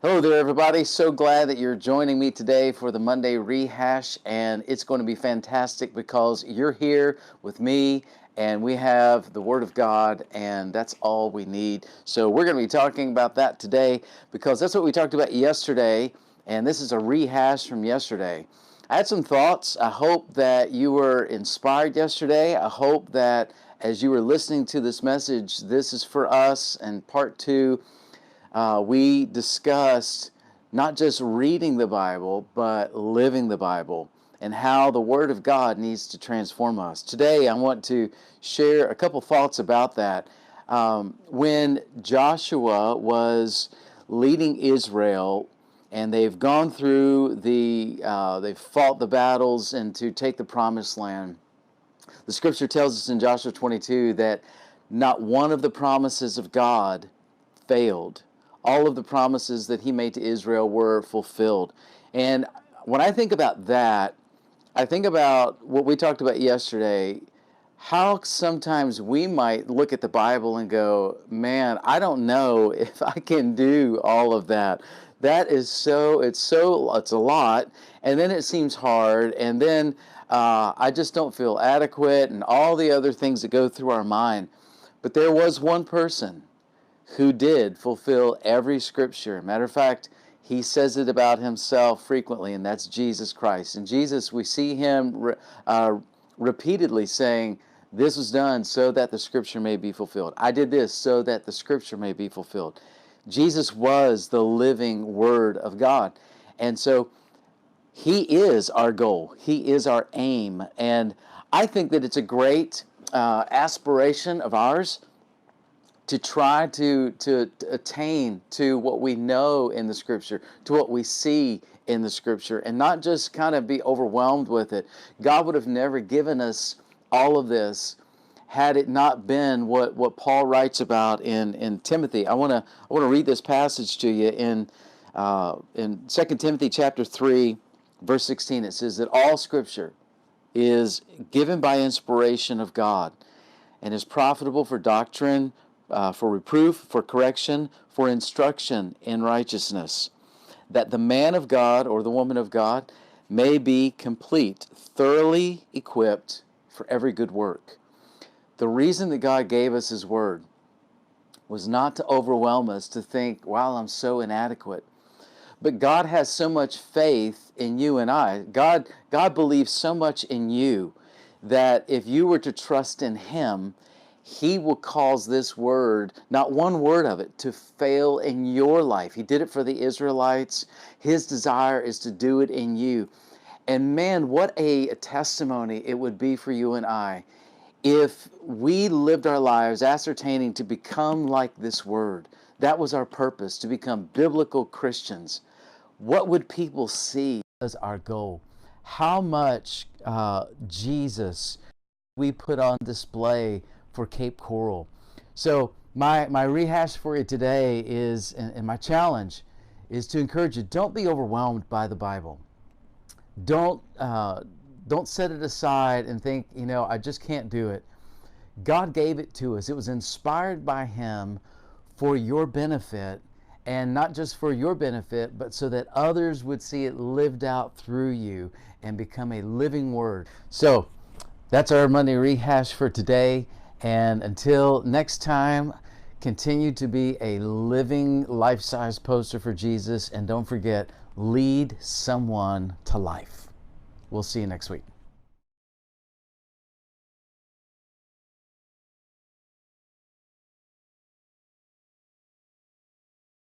Hello there, everybody. So glad that you're joining me today for the Monday Rehash, and it's going to be fantastic because you're here with me, and we have the Word of God, and that's all we need. So we're going to be talking about that today because that's what we talked about yesterday, and this is a rehash from yesterday. I had some thoughts. I hope that you were inspired yesterday. I hope that as you were listening to this message, this is for us, and part two we discussed not just reading the Bible, but living the Bible and how the Word of God needs to transform us. Today, I want to share a couple thoughts about that. When Joshua was leading Israel, and they've gone through they've fought the battles and to take the promised land. The scripture tells us in Joshua 22 that not one of the promises of God failed. All of the promises that he made to Israel were fulfilled. And when I think about that, I think about what we talked about yesterday, how sometimes we might look at the Bible and go, man, I don't know if I can do all of that. That is it's a lot. And then it seems hard. And then I just don't feel adequate and all the other things that go through our mind. But there was one person who did fulfill every scripture. Matter of fact, he says it about himself frequently, and that's Jesus Christ. And Jesus, we see him repeatedly saying, this was done so that the scripture may be fulfilled. I did this so that the scripture may be fulfilled. Jesus was the living Word of God. And so he is our goal. He is our aim. And I think that it's a great aspiration of ours to try to attain to what we know in the Scripture, to what we see in the Scripture, and not just kind of be overwhelmed with it. God would have never given us all of this had it not been what Paul writes about in Timothy. I want to read this passage to you in 2 Timothy chapter 3, verse 16. It says that all Scripture is given by inspiration of God and is profitable for doctrine, for reproof, for correction, for instruction in righteousness, that the man of God or the woman of God may be complete, thoroughly equipped for every good work. The reason that God gave us His Word was not to overwhelm us, to think, wow, I'm so inadequate. But God has so much faith in you and I. God believes so much in you that if you were to trust in Him, He will cause this word, not one word of it, to fail in your life. He did it for the Israelites. His desire is to do it in you. And man, what a testimony it would be for you and I if we lived our lives ascertaining to become like this word. That was our purpose, to become biblical Christians. What would people see as our goal? How much Jesus we put on display for Cape Coral. So my rehash for you today is, and my challenge is to encourage you, don't be overwhelmed by the Bible. Don't set it aside and think, I just can't do it. God gave it to us. It was inspired by Him for your benefit, and not just for your benefit, but so that others would see it lived out through you and become a living Word. So that's our Monday rehash for today. And until next time, continue to be a living life-size poster for Jesus. And don't forget, lead someone to life. We'll see you next week.